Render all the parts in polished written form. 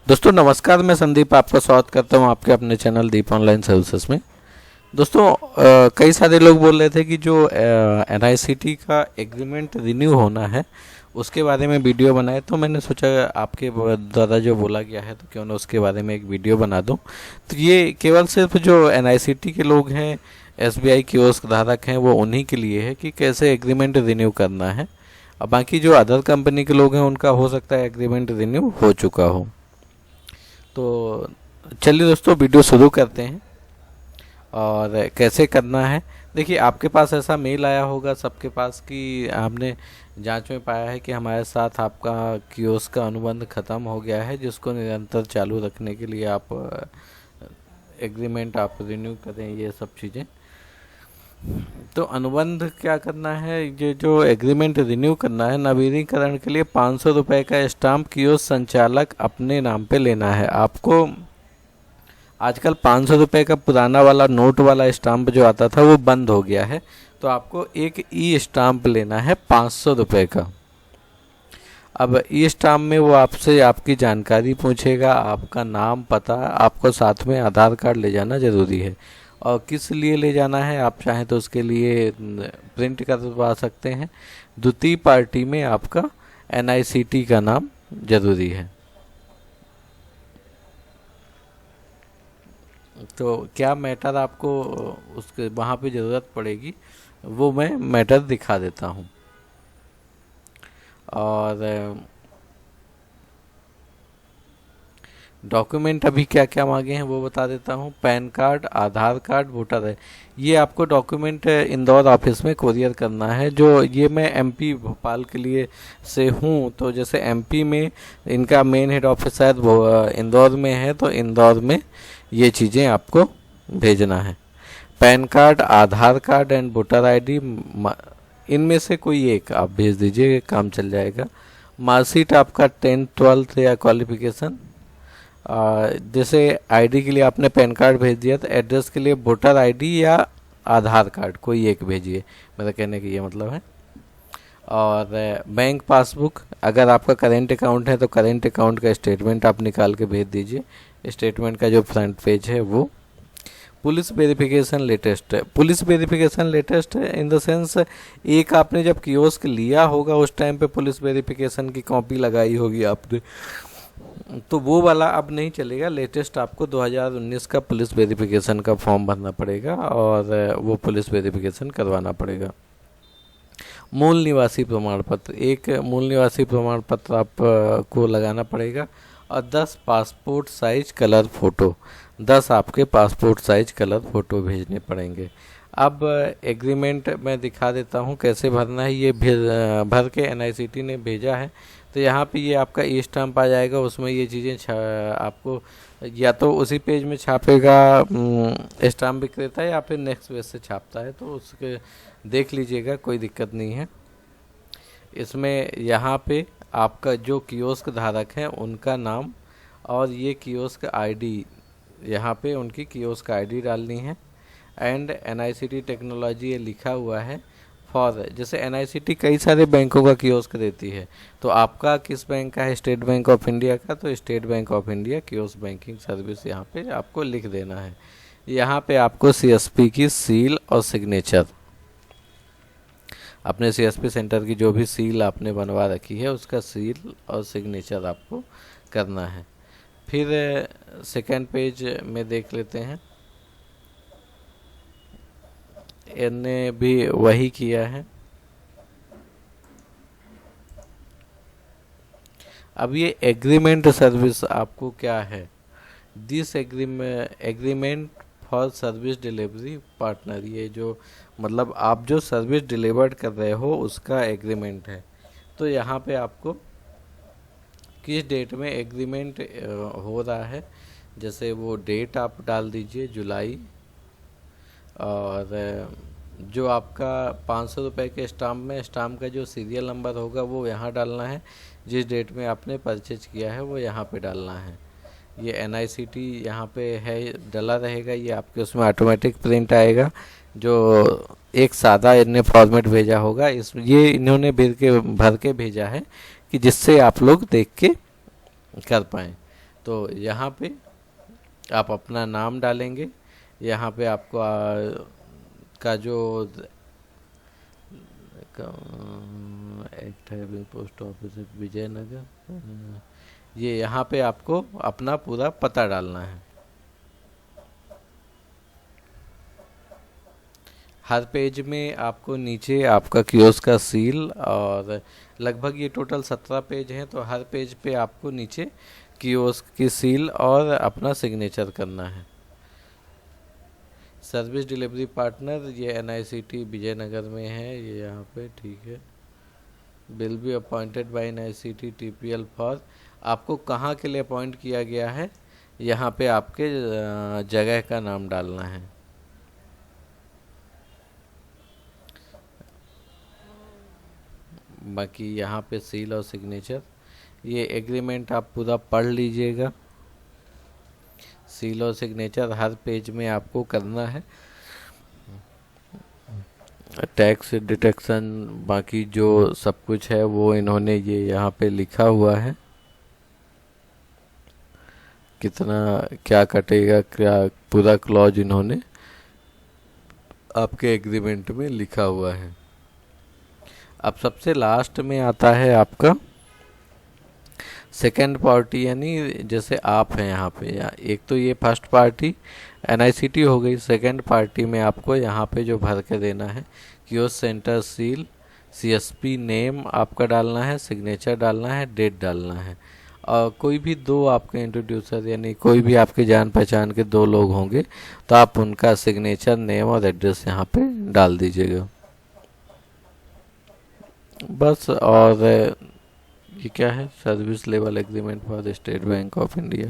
दोस्तों नमस्कार, मैं संदीप आपका स्वागत करता हूं आपके अपने चैनल दीप ऑनलाइन सर्विसेज में। दोस्तों कई सारे लोग बोल रहे थे कि जो NICT का एग्रीमेंट रिन्यू होना है उसके बारे में वीडियो बनाए, तो मैंने सोचा आपके द्वारा जो बोला गया है तो क्यों ना उसके बारे में एक वीडियो बना दूं। तो ये केवल सिर्फ जो NICT के लोग हैं, SBI कियोस्क धारक हैं, वो उन्हीं के लिए है कि कैसे एग्रीमेंट रिन्यू करना है। अब बाकी जो अदर कंपनी के लोग हैं उनका हो सकता है एग्रीमेंट रिन्यू हो चुका हो। तो चलिए दोस्तों वीडियो शुरू करते हैं। और कैसे करना है, देखिए आपके पास ऐसा मेल आया होगा सबके पास कि आपने जांच में पाया है कि हमारे साथ आपका कियोस्क का अनुबंध ख़त्म हो गया है, जिसको निरंतर चालू रखने के लिए आप एग्रीमेंट आप रिन्यू करें, ये सब चीज़ें। तो अनुबंध क्या करना है, ये जो एग्रीमेंट रिन्यू करना है, नवीनीकरण के लिए 500 रुपये का स्टाम्प कियोस्क संचालक अपने नाम पे लेना है। आपको आजकल 500 रुपये का पुराना वाला नोट वाला स्टाम्प जो आता था वो बंद हो गया है, तो आपको एक ई स्टाम्प लेना है 500 रुपये का। अब ई स्टाम्प में वो आपसे आपकी जानकारी पूछेगा, आपका नाम, पता, आपको साथ में आधार कार्ड ले जाना ज़रूरी है। और किस लिए ले जाना है, आप चाहें तो उसके लिए प्रिंट करवा सकते हैं। द्वितीय पार्टी में आपका NICT का नाम ज़रूरी है। तो क्या मैटर आपको उसके वहाँ पे ज़रूरत पड़ेगी, वो मैं मैटर दिखा देता हूँ। और डॉक्यूमेंट अभी क्या क्या मांगे हैं वो बता देता हूँ। पैन कार्ड, आधार कार्ड, वोटर है, ये आपको डॉक्यूमेंट इंदौर ऑफिस में कोरियर करना है। जो ये मैं MP भोपाल के लिए से हूँ, तो जैसे MP में इनका मेन हेड ऑफिस शायद इंदौर में है, तो इंदौर में ये चीज़ें आपको भेजना है। Pan card, Aadhaar card and voter ID, इनमें से कोई एक आप भेज दीजिए, काम चल जाएगा। मार्कशीट आपका 10th 12th या क्वालिफिकेशन। जैसे ID के लिए आपने पैन कार्ड भेज दिया, तो एड्रेस के लिए वोटर ID या आधार कार्ड कोई एक भेजिए, मेरा कहने का ये मतलब है। और बैंक पासबुक, अगर आपका करेंट अकाउंट है तो करेंट अकाउंट का स्टेटमेंट आप निकाल के भेज दीजिए। स्टेटमेंट का जो फ्रंट पेज है वो। Police verification latest, police verification latest in the sense, एक आपने जब कियोस्क लिया होगा उस टाइम पे पुलिस वेरिफिकेशन की कॉपी लगाई होगी आपने, तो वो वाला अब नहीं चलेगा। लेटेस्ट आपको 2019 का पुलिस वेरिफिकेशन का फॉर्म भरना पड़ेगा और वो पुलिस वेरिफिकेशन करवाना पड़ेगा। मूल निवासी प्रमाण पत्र, एक मूल निवासी प्रमाण पत्र आपको लगाना पड़ेगा। और 10 पासपोर्ट साइज कलर फ़ोटो, 10 आपके पासपोर्ट साइज कलर फ़ोटो भेजने पड़ेंगे। अब एग्रीमेंट मैं दिखा देता हूँ कैसे भरना है। ये भर के NICT ने भेजा है, तो यहाँ पे ये आपका ई स्टाम्प आ जाएगा, उसमें ये चीज़ें आपको या तो उसी पेज में छापेगा स्टाम्प विक्रेता, या फिर नेक्स्ट पेज से छापता है, तो उसके देख लीजिएगा, कोई दिक्कत नहीं है। इसमें यहाँ पे आपका जो कियोस्क धारक हैं उनका नाम और ये कियोस्क ID, यहाँ पे उनकी कियोस्क ID डालनी है। एंड NICT टेक्नोलॉजी ये लिखा हुआ है फॉर, जैसे NICT कई सारे बैंकों का कियोस्क देती है, तो आपका किस बैंक का है, स्टेट बैंक ऑफ इंडिया का, तो state bank of India kiosk banking service यहाँ पे आपको लिख देना है। यहाँ पे आपको CSP की सील और सिग्नेचर, अपने CSP सेंटर की जो भी सील आपने बनवा रखी है उसका सील और सिग्नेचर आपको करना है। फिर सेकेंड पेज में देख लेते हैं, इन्होंने भी वही किया है। अब ये एग्रीमेंट सर्विस आपको क्या है, this agreement for service delivery partner, ये जो मतलब आप जो सर्विस डिलीवर्ड कर रहे हो उसका एग्रीमेंट है। तो यहाँ पे आपको किस डेट में एग्रीमेंट हो रहा है, जैसे वो डेट आप डाल दीजिए जुलाई, और जो आपका 500 रुपये के स्टाम्प में स्टाम्प का जो सीरियल नंबर होगा वो यहाँ डालना है, जिस डेट में आपने परचेज किया है वो यहाँ पे डालना है। ये NICT यहाँ पे है डला रहेगा, ये आपके उसमें ऑटोमेटिक प्रिंट आएगा। जो एक सादा इन्होंने फॉर्मेट भेजा होगा, इस ये इन्होंने भर के भेजा है कि जिससे आप लोग देख के कर पाएँ। तो यहाँ पे आप अपना नाम डालेंगे। यहाँ पे आपको का जो एक्ट है पोस्ट ऑफिस विजयनगर, ये यहाँ पे आपको अपना पूरा पता डालना है। हर पेज में आपको नीचे आपका कियोस्क का सील, और लगभग ये टोटल 17 पेज हैं, तो हर पेज पे आपको नीचे कियोस्क की सील और अपना सिग्नेचर करना है। सर्विस डिलीवरी पार्टनर ये NICT विजयनगर में है, ये यहाँ पे ठीक है। Will be appointed by NICT TPL for, आपको कहाँ के लिए अपॉइंट किया गया है, यहाँ पे आपके जगह का नाम डालना है। बाकी यहाँ पे सील और सिग्नेचर, ये एग्रीमेंट आप पूरा पढ़ लीजिएगा। सील और सिग्नेचर हर पेज में आपको करना है। टैक्स डिडक्शन बाकी जो सब कुछ है वो इन्होंने ये यहाँ पे लिखा हुआ है, कितना क्या कटेगा, क्या पूरा क्लॉज इन्होंने आपके एग्रीमेंट में लिखा हुआ है। अब सबसे लास्ट में आता है आपका सेकेंड पार्टी, यानी जैसे आप हैं यहाँ पे, या एक तो ये फर्स्ट पार्टी NICT हो गई, सेकेंड पार्टी में आपको यहाँ पे जो भर के देना है, kiosk centre seal, CSP name आपका डालना है, सिग्नेचर डालना है, डेट डालना है। और कोई भी दो आपके इंट्रोड्यूसर यानी कोई भी आपके जान पहचान के दो लोग होंगे तो आप उनका सिग्नेचर, नेम और एड्रेस यहाँ पे डाल दीजिएगा बस। और ये क्या है, service level agreement for state bank of India,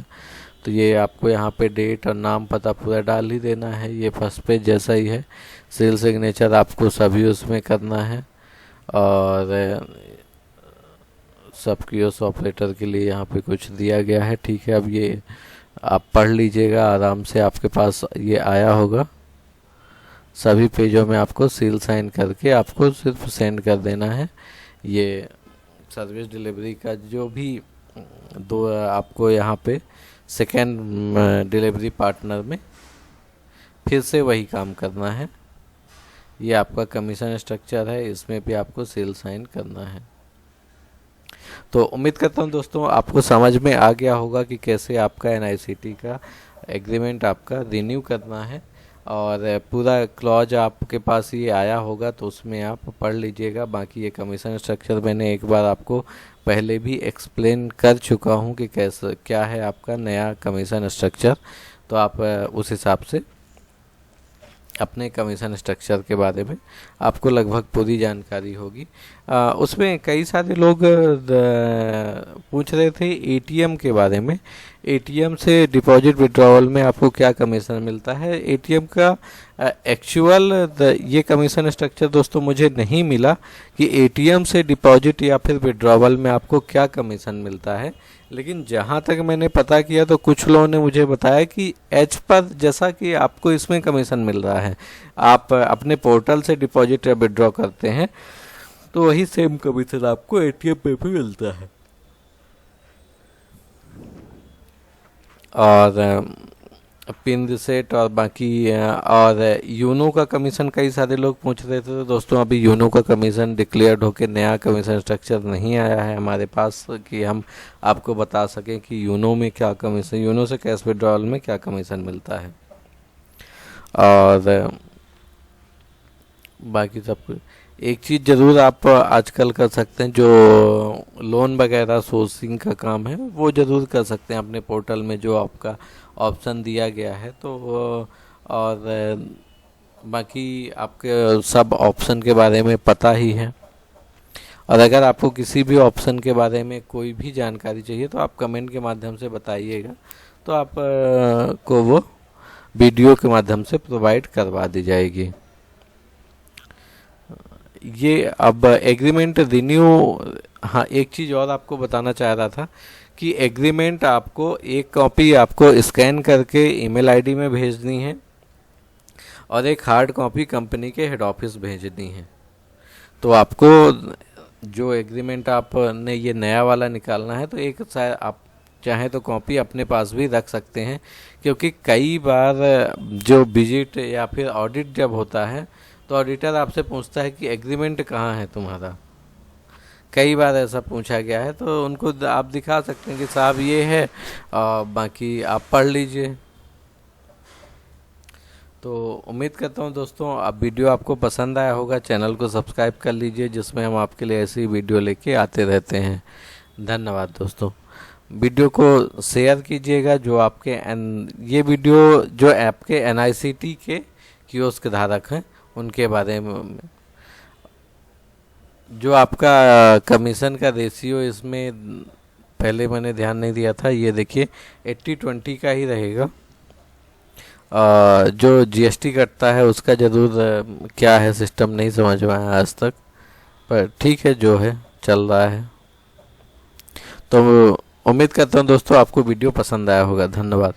तो ये आपको यहाँ पे डेट और नाम पता पूरा डाल ही देना है। ये फर्स्ट पेज जैसा ही है, सील सिग्नेचर आपको सभी उसमें करना है। और सब कियोस्क ऑपरेटर के लिए यहाँ पे कुछ दिया गया है, ठीक है। अब ये आप पढ़ लीजिएगा आराम से, आपके पास ये आया होगा। सभी पेजों में आपको सील साइन करके आपको सिर्फ सेंड कर देना है। ये सर्विस डिलीवरी का जो भी दो आपको यहाँ पे सेकेंड डिलीवरी पार्टनर में फिर से वही काम करना है। ये आपका कमीशन स्ट्रक्चर है, इसमें भी आपको सील साइन करना है। तो उम्मीद करता हूँ दोस्तों आपको समझ में आ गया होगा कि कैसे आपका NICT का एग्रीमेंट आपका रिन्यू करना है। और पूरा क्लॉज आपके पास ये आया होगा तो उसमें आप पढ़ लीजिएगा। बाकी ये कमीशन स्ट्रक्चर मैंने एक बार आपको पहले भी एक्सप्लेन कर चुका हूँ कि कैसे क्या है आपका नया कमीशन स्ट्रक्चर, तो आप उस हिसाब से अपने कमीशन स्ट्रक्चर के बारे में आपको लगभग पूरी जानकारी होगी। उसमें कई सारे लोग पूछ रहे थे ATM के बारे में, ATM से डिपॉजिट विड्रॉवल में आपको क्या कमीशन मिलता है। ATM का एक्चुअल ये कमीशन स्ट्रक्चर दोस्तों मुझे नहीं मिला कि ATM से डिपॉजिट या फिर विड्रॉवल में आपको क्या कमीशन मिलता है, लेकिन जहाँ तक मैंने पता किया तो कुछ लोगों ने मुझे बताया कि एच पर जैसा कि आपको इसमें कमीशन मिल रहा है, आप अपने पोर्टल से डिपॉजिट या विड्रॉ करते हैं तो वही सेम कमीशन आपको ATM पे भी मिलता है। और पिन रिसेट और बाकी और यूनो का कमीशन कई सारे लोग पूछ रहे थे। तो दोस्तों अभी यूनो का कमीशन डिक्लेयर्ड होकर नया कमीशन स्ट्रक्चर नहीं आया है हमारे पास कि हम आपको बता सकें कि यूनो में क्या कमीशन, यूनो से कैश विड्रॉल में क्या कमीशन मिलता है। और बाकी सब कुछ, एक चीज़ ज़रूर आप आजकल कर सकते हैं, जो लोन वगैरह सोर्सिंग का काम है वो ज़रूर कर सकते हैं अपने पोर्टल में, जो आपका ऑप्शन दिया गया है। तो और बाकी आपके सब ऑप्शन के बारे में पता ही है। और अगर आपको किसी भी ऑप्शन के बारे में कोई भी जानकारी चाहिए तो आप कमेंट के माध्यम से बताइएगा, तो आप को वो वीडियो के माध्यम से प्रोवाइड करवा दी जाएगी। ये अब एग्रीमेंट रिन्यू, हाँ एक चीज़ और आपको बताना चाह रहा था कि एग्रीमेंट आपको एक कॉपी आपको स्कैन करके ईमेल आईडी में भेजनी है और एक हार्ड कॉपी कंपनी के हेड ऑफिस भेजनी है। तो आपको जो एग्रीमेंट आपने ये नया वाला निकालना है तो एक शायद आप चाहे तो कॉपी अपने पास भी रख सकते हैं, क्योंकि कई बार जो विजिट या फिर ऑडिट जब होता है तो ऑडिटर आपसे पूछता है कि एग्रीमेंट कहाँ है तुम्हारा। कई बार ऐसा पूछा गया है, तो उनको आप दिखा सकते हैं कि साहब ये है, बाकी आप पढ़ लीजिए। तो उम्मीद करता हूँ दोस्तों अब वीडियो आपको पसंद आया होगा। चैनल को सब्सक्राइब कर लीजिए, जिसमें हम आपके लिए ऐसी वीडियो लेके आते रहते हैं। धन्यवाद दोस्तों। वीडियो को शेयर कीजिएगा। जो आपके ये वीडियो जो आपके NICT के कियोस्क धारक हैं उनके बारे में, जो आपका कमीशन का रेशियो इसमें पहले मैंने ध्यान नहीं दिया था, ये देखिए 80-20 का ही रहेगा। जो GST कटता है उसका ज़रूर क्या है सिस्टम नहीं समझ में आया आज तक, पर ठीक है जो है चल रहा है। तो उम्मीद करता हूँ दोस्तों आपको वीडियो पसंद आया होगा। धन्यवाद।